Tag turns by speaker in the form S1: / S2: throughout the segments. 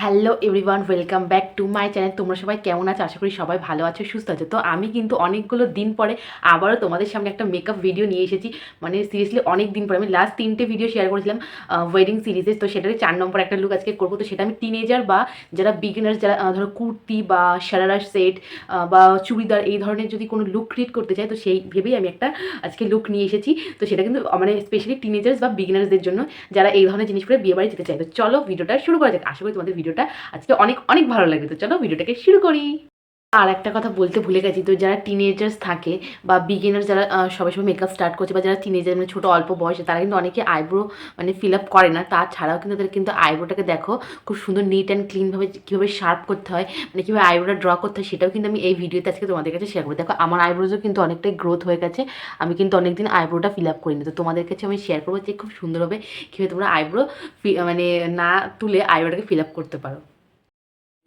S1: Hello everyone, welcome back to my channel. তোমরা সবাই কেমন আছো? আশা করি সবাই ভালো আছো, সুস্থ আছো। তো আমি কিন্তু অনেকগুলো দিন পরে আবারও তোমাদের সামনে একটা মেকআপ ভিডিও নিয়ে এসেছি। মানে সিরিয়াসলি অনেক দিন পরে আমি লাস্ট 3টে ভিডিও শেয়ার করেছিলাম ওয়েডিং সিরিজে। তো সেটারই 4 নম্বর একটা লুক আজকে করবো। তো সেটা আমি টিনেজার বা যারা বিগিনার্স, যারা ধরো কুর্তি বা সারারা সেট বা চুড়িদার এই ধরনের যদি কোনো লুক ক্রিয়েট করতে চাই, তো সেই ভেবেই আমি একটা আজকে লুক নিয়ে এসেছি। তো সেটা কিন্তু মানে স্পেশালি টিনেজার্স বা বিগিনার্সদের জন্য, যারা এই ধরনের জিনিস করে বিয়ে বাড়ি যেতে চাই। তো চলো ভিডিওটা শুরু করা যাক। আশা করি তোমাদের ভিডিওটা আজকে অনেক অনেক ভালো লাগবে। তো চলো ভিডিওটাকে শুরু করি। আর একটা কথা বলতে ভুলে গেছি, তো যারা টিনেজার্স থাকে বা বিগিনার্স, যারা সবাই সবাই মেকআপ স্টার্ট করছে, বা যারা টিনেজার মানে ছোটো অল্প বয়সে, তারা কিন্তু অনেকে আইব্রো মানে ফিল আপ করে না। তাছাড়াও কিন্তু তাদের কিন্তু আইব্রোটাকে দেখো খুব সুন্দর নিট অ্যান্ড ক্লিনভাবে কীভাবে শার্প করতে হয়, মানে কীভাবে আইব্রোটা ড্র করতে হয়, সেটাও কিন্তু আমি এই ভিডিওতে আজকে তোমাদের কাছে শেয়ার করবো। দেখো আমার আইব্রোজও কিন্তু অনেকটাই গ্রোথ হয়ে গেছে। আমি কিন্তু অনেকদিন আইব্রোটা ফিল আপ করিনি। তো তোমাদের কাছে আমি শেয়ার করবো যে খুব সুন্দরভাবে কীভাবে তোমরা আইব্রো মানে না তুলে আইব্রোটাকে ফিল আপ করতে পারো।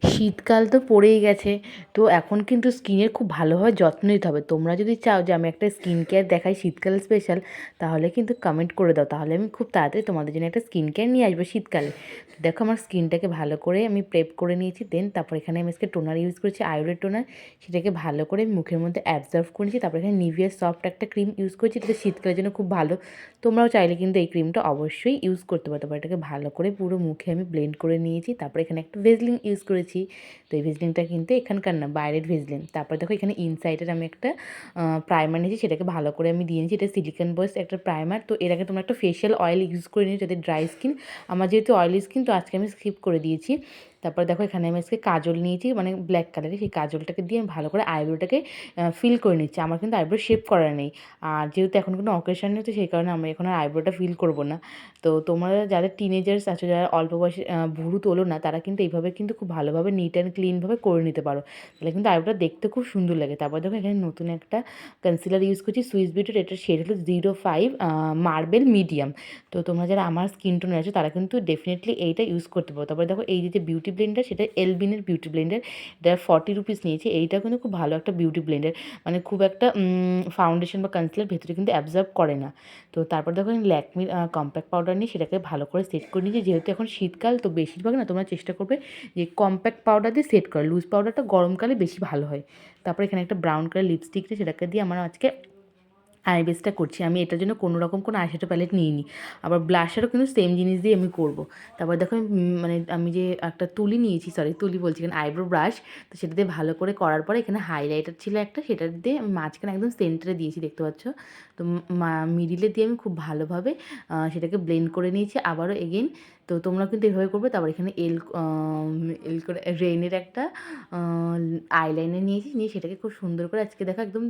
S1: শীতকাল তো পড়েই গেছে, তো এখন কিন্তু স্কিনের খুব ভালোভাবে যত্ন নিতে হবে। তোমরা যদি চাও যে আমি একটা স্কিন কেয়ার দেখাই শীতকাল স্পেশাল, তাহলে কিন্তু কমেন্ট করে দাও, তাহলে আমি খুব তাড়াতাড়ি তোমাদের জন্য একটা স্কিন কেয়ার নিয়ে আসবো শীতকালে। দেখো আমার স্কিনটাকে ভালো করে আমি প্রেপ করে নিয়েছি। দেন তারপর এখানে আমি আজকে টোনার ইউজ করেছি, আয়োডের টোনার। সেটাকে ভালো করে মুখের মধ্যে অ্যাবজর্ভ করেছি। তারপর এখানে নিভিয়া সফট একটা ক্রিম ইউজ করেছি, এটা শীতকালের জন্য খুব ভালো। তোমরাও চাইলে কিন্তু এই ক্রিমটা অবশ্যই ইউজ করতে পারো। তারপর এটাকে ভালো করে পুরো মুখে আমি ব্লেন্ড করে নিয়েছি। তারপর এখানে একটা ভেজলিন ইউজ করেছি। তো এই ভেজলিনটা কিন্তু এখানকার না, বাইরের ভেজলিন। তারপর দেখো এখানে ইনসাইডের আমি একটা প্রাইমার নিয়েছি, সেটাকে ভালো করে আমি দিয়ে নিয়েছি। এটা সিলিকন বয়েস একটা প্রাইমার। তো এর আগে তোমরা একটা ফেশিয়াল অয়েল ইউজ করে নিয়েছি যাদের ড্রাই স্কিন। আমার যেহেতু অয়েলি স্কিন, তো আজকে আমি স্কিপ করে দিয়েছি। তারপর দেখো এখানে আমি আজকে কাজল নিয়েছি, মানে ব্ল্যাক কালারের। সেই কাজলটাকে দিয়ে আমি ভালো করে আইব্রোটাকে ফিল করে নিচ্ছি। আমার কিন্তু আইব্রো শেপ করা নেই, আর যেহেতু এখন কোনো অকেশন নেই, তো সেই কারণে আমি এখন আর আইব্রোটা ফিল করবো না। তো তোমরা যাদের টিনেজার্স আছো, যারা অল্প বয়সে ভুরু তোলো না, তারা কিন্তু এইভাবে কিন্তু খুব ভালোভাবে নিট অ্যান্ড ক্লিনভাবে করে নিতে পারো। তাহলে কিন্তু আইব্রোটা দেখতে খুব সুন্দর লাগে। তারপর দেখো এখানে নতুন একটা কনসিলার ইউজ করছি, সুইস বিউটির। এটার শেড হলো 05 মার্বেল মিডিয়াম। তো তোমরা যারা আমার স্কিন টোনে আছো, তারা কিন্তু ডেফিনেটলি এইটা ইউজ করতে পারো। তারপরে দেখো এই যে বিউটি ব্লেন্ডার, সেটা এলবিনের বিউটি ব্লেন্ডার। এটা 40 রুপিস নিয়েছি। এইটা কিন্তু খুব ভালো একটা বিউটি ব্লেন্ডার, মানে খুব একটা ফাউন্ডেশন বা কনসিলার ভেতরে কিন্তু অ্যাবজর্ব করে না। তো তারপর দেখো ল্যাকমির কম্প্যাক্ট পাউডার নিয়ে সেটাকে ভালো করে সেট করে নিয়েছি। যেহেতু এখন শীতকাল, তো বেশিরভাগ না তোমরা চেষ্টা করবে যে কম্প্যাক্ট পাউডার দিয়ে সেট করা। লুজ পাউডারটা গরমকালে বেশি ভালো হয়। তারপর এখানে একটা ব্রাউন কালার লিপস্টিক দিয়ে সেটাকে দিয়ে আমার আজকে আইব্রোসটা করছি। আমি এটার জন্য কোনো রকম কোনো আইশ্যাডো প্যালেট নিইনি। আবার ব্লাশারও কিন্তু সেম জিনিস দিয়ে আমি করব। তারপর দেখো মানে আমি যে একটা তুলি নিয়েছি, সরি তুলি বলছি, এখানে আইব্রো ব্রাশ। তো সেটা দিয়ে ভালো করে করার পরে এখানে হাইলাইটার ছিল একটা, সেটা দিয়ে আমি মাঝখানে একদম সেন্টারে দিয়েছি, দেখতে পাচ্ছ। তো মিডিলে দিয়ে আমি খুব ভালোভাবে সেটাকে ব্লেন্ড করে নিয়েছি আবারও এগেন। তো তোমরা কিন্তু এভাবে করবে। তারপর এখানে এল করে রেইনের একটা আইলাইনার নিয়েছি, নিয়ে সেটাকে খুব সুন্দর করে আজকে দেখো একদম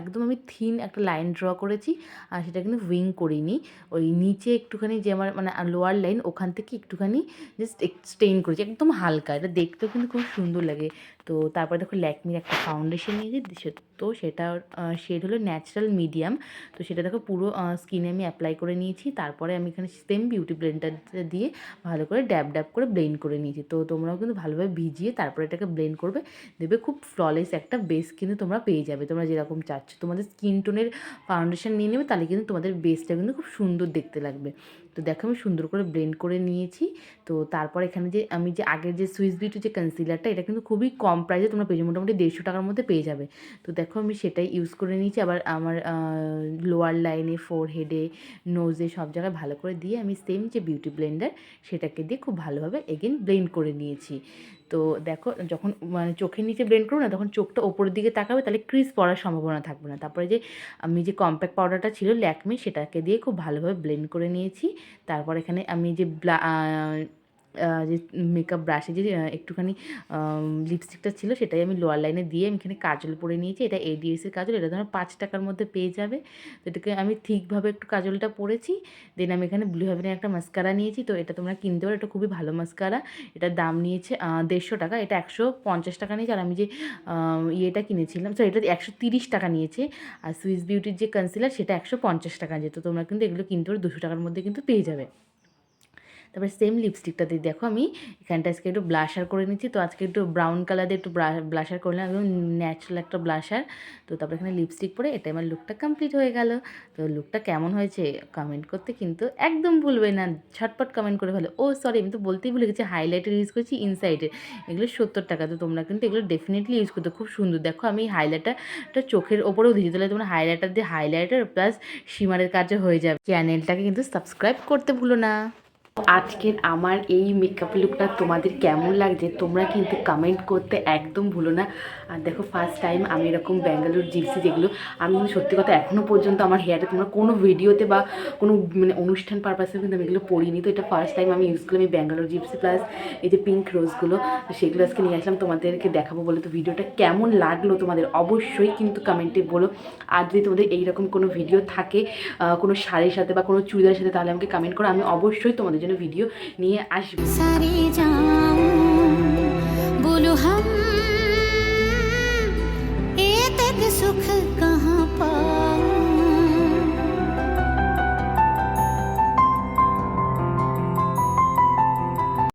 S1: একদম আমি থিন একটা লাইন ড্র করেছি। আর সেটা কিন্তু উইং করিনি, ওই নিচে একটুখানি যে আমার মানে লোয়ার লাইন, ওখান থেকে একটুখানি জাস্ট স্টেইন করেছি, একদম হালকা। এটা দেখতেও কিন্তু খুব সুন্দর লাগে। তো তারপরে দেখো ল্যাকমির একটা ফাউন্ডেশন নিয়েছি, তো সেটার শেড হলো ন্যাচারাল মিডিয়াম। তো সেটা দেখো পুরো স্কিনে আমি অ্যাপ্লাই করে নিয়েছি। তারপরে আমি এখানে সেম বিউটি ব্লেন্ডারটা দিয়ে ভালো করে ড্যাব ড্যাব করে ব্লেন্ড করে নিয়েছি। তো তোমরাও কিন্তু ভালোভাবে ভিজিয়ে তারপরে এটাকে ব্লেন্ড করবে, দেখবে খুব ফ্ললেস একটা বেস কিন্তু তোমরা পেয়ে যাবে। তোমরা যেরকম চাচ্ছ তোমাদের স্কিন টোনের ফাউন্ডেশন নিয়ে নেবে, তাহলে কিন্তু তোমাদের বেসটা কিন্তু খুব সুন্দর দেখতে লাগবে। তো দেখো আমি সুন্দর করে ব্লেন্ড করে নিয়েছি। তো তারপর এখানে যে আমি যে আগের যে সুইস বিউটি যে কনসিলারটা, এটা কিন্তু খুবই কম প্রাইসে তোমরা পেয়ে যাবে, মোটামুটি 150 টাকার মধ্যে পেয়ে যাবে। তো দেখো আমি সেটাই ইউজ করে নিয়েছি। আবার আমার লোয়ার লাইনে, ফোরহেডে, নোজে সব জায়গায় ভালো করে দিয়ে আমি সেম যে বিউটি ব্লেন্ডার, সেটাকে দিয়ে খুব ভালোভাবে এগেন ব্লেন্ড করে নিয়েছি। তো দেখো যখন মানে চোখের নিচে ব্লেন্ড করো না, তখন চোখটা ওপরের দিকে তাকাবে, তাহলে ক্রিজ পড়ার সম্ভাবনা থাকবে না। তারপরে যে আমি যে কম্প্যাক্ট পাউডারটা ছিল ল্যাকমি, সেটাকে দিয়ে খুব ভালোভাবে ব্লেন্ড করে নিয়েছি। তারপর এখানে আমি যে যে মেকআপ ব্রাশে যে একটুখানি লিপস্টিকটা ছিল, সেটাই আমি লোয়ার লাইনে দিয়ে আমি এখানে কাজল পরে নিয়েছি। এটা এডিএসের কাজল, এটা ধরো 5 টাকার মধ্যে পেয়ে যাবে। তো এটাকে আমি ঠিকভাবে একটু কাজলটা পরেছি। দেন আমি এখানে ব্লু হেভেনের একটা মাস্কারা নিয়েছি। তো এটা তোমরা কিনতে পারো, এটা খুবই ভালো মাস্কারা। এটার দাম নিয়েছে 150 টাকা। এটা 150 টাকা নিয়েছে। আর আমি যে ইয়েটা কিনেছিলাম, সরি, এটা 130 টাকা নিয়েছে। আর সুইস বিউটির যে কনসিলার, সেটা 150 টাকা। যেহেতু তোমরা কিন্তু এগুলো কিনতে পারো 200 টাকার মধ্যে কিন্তু পেয়ে যাবে। তারপরে সেম লিপস্টিকটা দিয়ে দেখো আমি এখানটা আজকে একটু ব্লাশার করে নিচ্ছি। তো আজকে একটু ব্রাউন কালার দিয়ে একটু ব্লাশার করলাম, একদম ন্যাচারাল একটা ব্লাশার। তো তারপরে এখানে লিপস্টিক পরে এটা আমার লুকটা কমপ্লিট হয়ে গেল। তো লুকটা কেমন হয়েছে কমেন্ট করতে কিন্তু একদম ভুলবে না, ঝটপট কমেন্ট করে ফেলো। ও সরি, আমি তো বলতেই ভুলে গেছি, হাইলাইটার ইউজ করেছি ইনসাইডের, এগুলো 70 টাকা। তো তোমরা কিন্তু এগুলো ডেফিনেটলি ইউজ করতে, খুব সুন্দর। দেখো আমি হাইলাইটারটা চোখের ওপরেও দিয়েছি, তাহলে তোমরা হাইলাইটার দিয়ে হাইলাইটার প্লাস শিমারের কাজে হয়ে যাবে। চ্যানেলটাকে কিন্তু সাবস্ক্রাইব করতে ভুলো না। আজকের আমার এই মেকআপ লুকটা তোমাদের কেমন লাগছে তোমরা কিন্তু কমেন্ট করতে একদম ভুলো না। আর দেখো ফার্স্ট টাইম আমি এরকম ব্যাঙ্গালোর জিপসি, যেগুলো আমি কিন্তু সত্যি কথা এখনও পর্যন্ত আমার হেয়ারে তোমরা কোনো ভিডিওতে বা কোনো মানে অনুষ্ঠান পারপাসে কিন্তু আমি এগুলো পরিনি। তো এটা ফার্স্ট টাইম আমি ইউজ করলাম এই ব্যাঙ্গালোর জিপসি প্লাস এই যে পিঙ্ক রোজগুলো। তো সেগুলো আজকে নিয়ে আসলাম তোমাদেরকে দেখাবো বলে। তো ভিডিওটা কেমন লাগলো তোমাদের অবশ্যই কিন্তু কমেন্টে বলো। আর যদি তোমাদের এইরকম কোনো ভিডিও থাকে কোনো শাড়ির সাথে বা কোনো চুড়িদারের সাথে, তাহলে আমাকে কমেন্ট করো, আমি অবশ্যই তোমাদের জন্য ভিডিও নিয়ে আসবো।
S2: सारे जाऊं बोलो हम ये तक सुख कहाँ पा